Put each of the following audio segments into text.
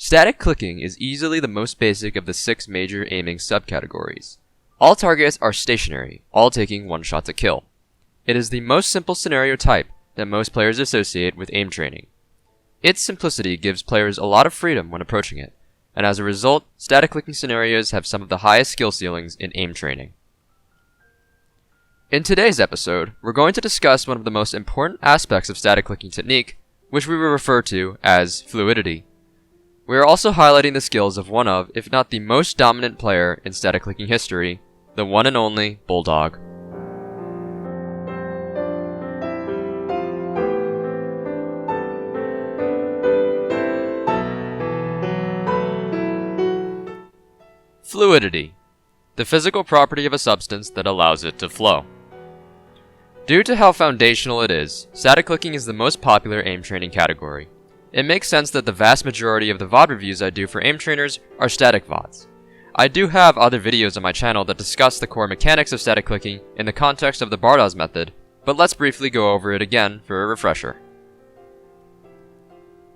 Static clicking is easily the most basic of the 6 major aiming subcategories. All targets are stationary, all taking one shot to kill. It is the most simple scenario type that most players associate with aim training. Its simplicity gives players a lot of freedom when approaching it, and as a result, static clicking scenarios have some of the highest skill ceilings in aim training. In today's episode, we're going to discuss one of the most important aspects of static clicking technique, which we will refer to as fluidity. We are also highlighting the skills of one of, if not the most dominant player in static clicking history, the one and only Bulldog. Fluidity, the physical property of a substance that allows it to flow. Due to how foundational it is, static clicking is the most popular aim training category. It makes sense that the vast majority of the VOD reviews I do for aim trainers are static VODs. I do have other videos on my channel that discuss the core mechanics of static clicking in the context of the Bardas method, but let's briefly go over it again for a refresher.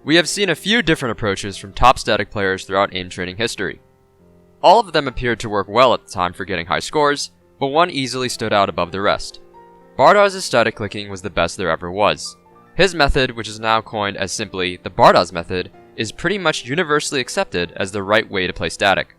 We have seen a few different approaches from top static players throughout aim training history. All of them appeared to work well at the time for getting high scores, but one easily stood out above the rest. Bardas' static clicking was the best there ever was. His method, which is now coined as simply the Bardas method, is pretty much universally accepted as the right way to play static.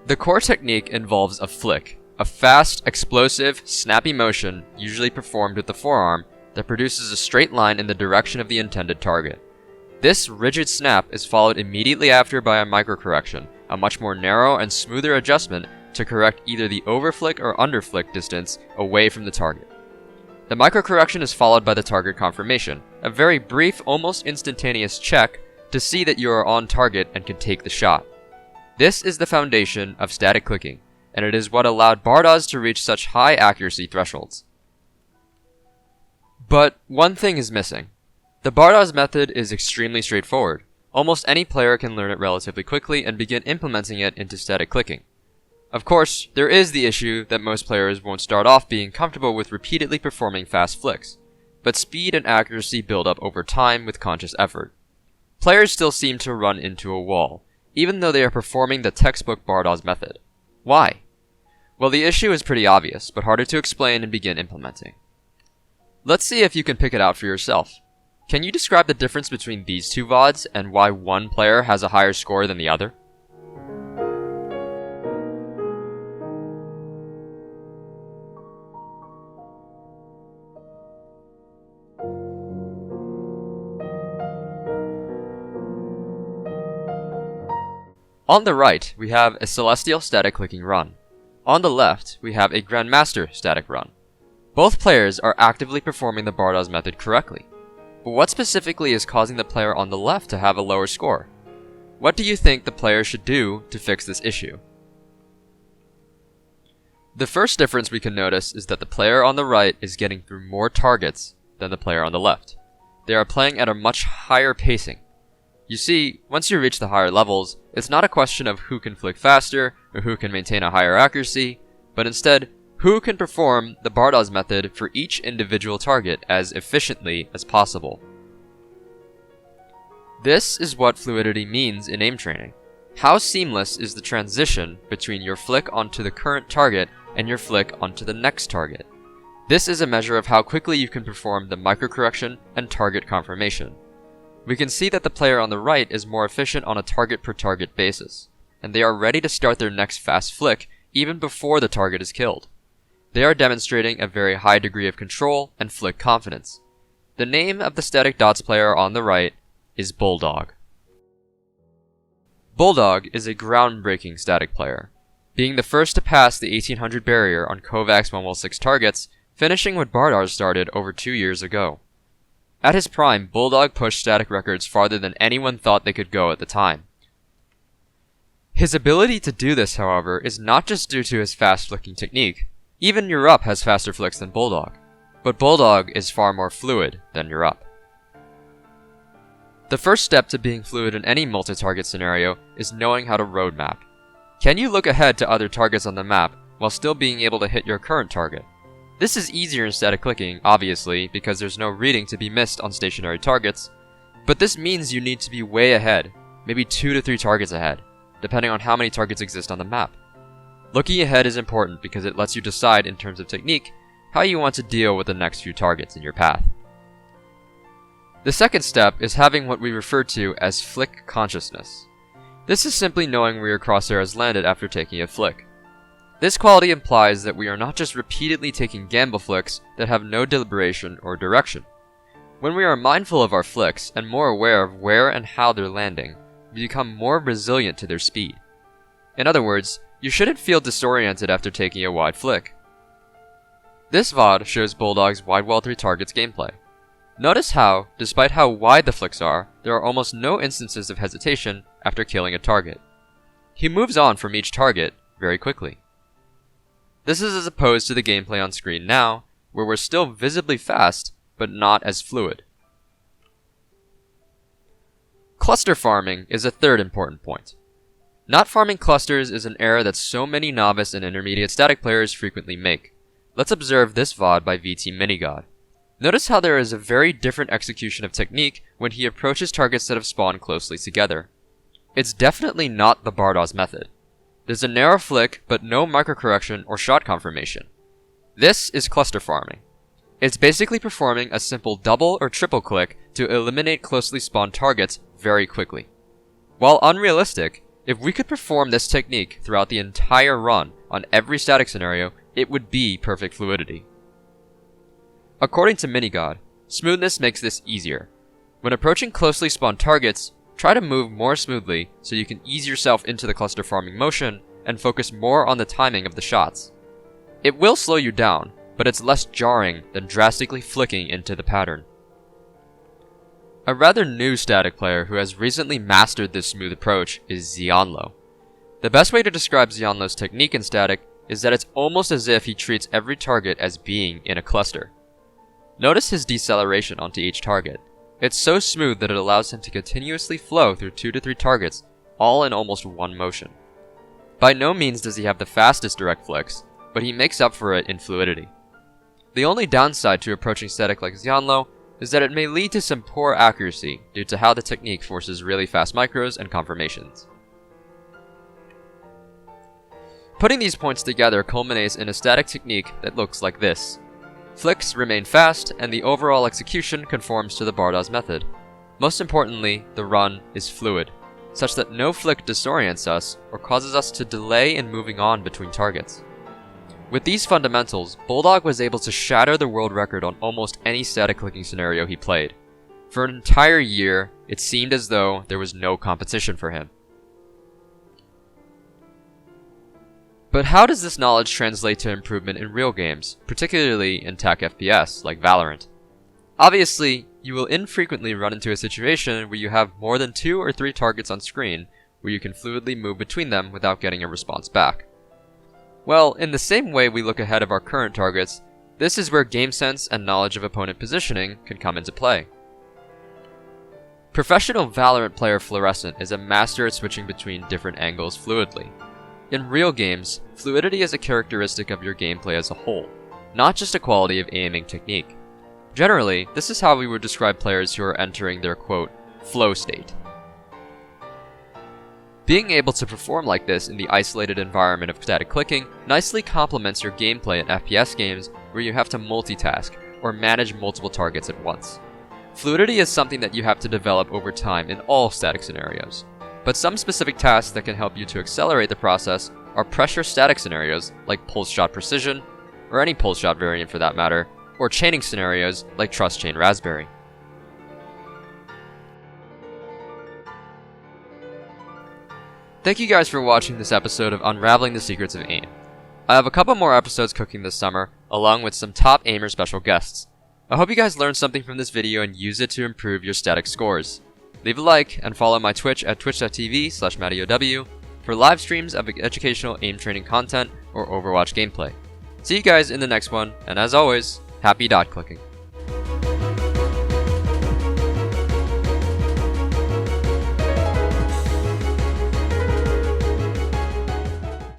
The core technique involves a flick, a fast, explosive, snappy motion usually performed with the forearm that produces a straight line in the direction of the intended target. This rigid snap is followed immediately after by a microcorrection, a much more narrow and smoother adjustment to correct either the overflick or underflick distance away from the target. The microcorrection is followed by the target confirmation, a very brief, almost instantaneous check to see that you are on target and can take the shot. This is the foundation of static clicking, and it is what allowed Bardas to reach such high accuracy thresholds. But one thing is missing. The Bardas method is extremely straightforward. Almost any player can learn it relatively quickly and begin implementing it into static clicking. Of course, there is the issue that most players won't start off being comfortable with repeatedly performing fast flicks, but speed and accuracy build up over time with conscious effort. Players still seem to run into a wall, even though they are performing the textbook Bardas method. Why? Well, the issue is pretty obvious, but harder to explain and begin implementing. Let's see if you can pick it out for yourself. Can you describe the difference between these two VODs and why one player has a higher score than the other? On the right, we have a Celestial static clicking run. On the left, we have a Grandmaster static run. Both players are actively performing the Bardas method correctly. But what specifically is causing the player on the left to have a lower score? What do you think the player should do to fix this issue? The first difference we can notice is that the player on the right is getting through more targets than the player on the left. They are playing at a much higher pacing. You see, once you reach the higher levels, it's not a question of who can flick faster or who can maintain a higher accuracy, but instead, who can perform the Bardas method for each individual target as efficiently as possible. This is what fluidity means in aim training. How seamless is the transition between your flick onto the current target and your flick onto the next target? This is a measure of how quickly you can perform the microcorrection and target confirmation. We can see that the player on the right is more efficient on a target-per-target basis, and they are ready to start their next fast flick even before the target is killed. They are demonstrating a very high degree of control and flick confidence. The name of the static dots player on the right is Bulldog. Bulldog is a groundbreaking static player, being the first to pass the 1800 barrier on Kovacs 116 targets, finishing what Bardas started over 2 years ago. At his prime, Bulldog pushed static records farther than anyone thought they could go at the time. His ability to do this, however, is not just due to his fast flicking technique. Even Europe has faster flicks than Bulldog, but Bulldog is far more fluid than Europe. The first step to being fluid in any multi-target scenario is knowing how to road map. Can you look ahead to other targets on the map while still being able to hit your current target? This is easier in static clicking, obviously, because there's no reading to be missed on stationary targets, But this means you need to be way ahead, maybe 2 to 3 targets ahead, depending on how many targets exist on the map. Looking ahead is important because it lets you decide in terms of technique how you want to deal with the next few targets in your path. The second step is having what we refer to as flick consciousness. This is simply knowing where your crosshair has landed after taking a flick. This quality implies that we are not just repeatedly taking gamble flicks that have no deliberation or direction. When we are mindful of our flicks and more aware of where and how they're landing, we become more resilient to their speed. In other words, you shouldn't feel disoriented after taking a wide flick. This VOD shows Bulldog's wide wall 3 targets gameplay. Notice how, despite how wide the flicks are, there are almost no instances of hesitation after killing a target. He moves on from each target very quickly. This is as opposed to the gameplay on screen now, where we're still visibly fast, but not as fluid. Cluster farming is a third important point. Not farming clusters is an error that so many novice and intermediate static players frequently make. Let's observe this VOD by VT Minigod. Notice how there is a very different execution of technique when he approaches targets that have spawned closely together. It's definitely not the Bardas method. There's a narrow flick, but no microcorrection or shot confirmation. This is cluster farming. It's basically performing a simple double or triple click to eliminate closely spawned targets very quickly. While unrealistic, if we could perform this technique throughout the entire run on every static scenario, it would be perfect fluidity. According to Minigod, smoothness makes this easier. When approaching closely spawned targets, try to move more smoothly so you can ease yourself into the cluster farming motion and focus more on the timing of the shots. It will slow you down, but it's less jarring than drastically flicking into the pattern. A rather new static player who has recently mastered this smooth approach is Xianlo. The best way to describe Xianlo's technique in static is that it's almost as if he treats every target as being in a cluster. Notice his deceleration onto each target. It's so smooth that it allows him to continuously flow through 2 to 3 targets, all in almost one motion. By no means does he have the fastest direct flicks, but he makes up for it in fluidity. The only downside to approaching static like Xianlo is that it may lead to some poor accuracy due to how the technique forces really fast micros and confirmations. Putting these points together culminates in a static technique that looks like this. Flicks remain fast, and the overall execution conforms to the Bardas method. Most importantly, the run is fluid, such that no flick disorients us or causes us to delay in moving on between targets. With these fundamentals, Bulldog was able to shatter the world record on almost any static clicking scenario he played. For an entire year, it seemed as though there was no competition for him. But how does this knowledge translate to improvement in real games, particularly in TAC FPS like Valorant? Obviously, you will infrequently run into a situation where you have more than 2 or 3 targets on screen where you can fluidly move between them without getting a response back. Well, in the same way we look ahead of our current targets, this is where game sense and knowledge of opponent positioning can come into play. Professional Valorant player Fluorescent is a master at switching between different angles fluidly. In real games, fluidity is a characteristic of your gameplay as a whole, not just a quality of aiming technique. Generally, this is how we would describe players who are entering their quote, flow state. Being able to perform like this in the isolated environment of static clicking nicely complements your gameplay in FPS games where you have to multitask or manage multiple targets at once. Fluidity is something that you have to develop over time in all static scenarios, but some specific tasks that can help you to accelerate the process are pressure static scenarios like pulse shot precision, or any pulse shot variant for that matter, or chaining scenarios like Trust Chain Raspberry. Thank you guys for watching this episode of Unraveling the Secrets of Aim. I have a couple more episodes cooking this summer, along with some top aimer special guests. I hope you guys learned something from this video and use it to improve your static scores. Leave a like and follow my Twitch at twitch.tv/MattyOW for live streams of educational aim training content or Overwatch gameplay. See you guys in the next one, and as always, happy dot clicking.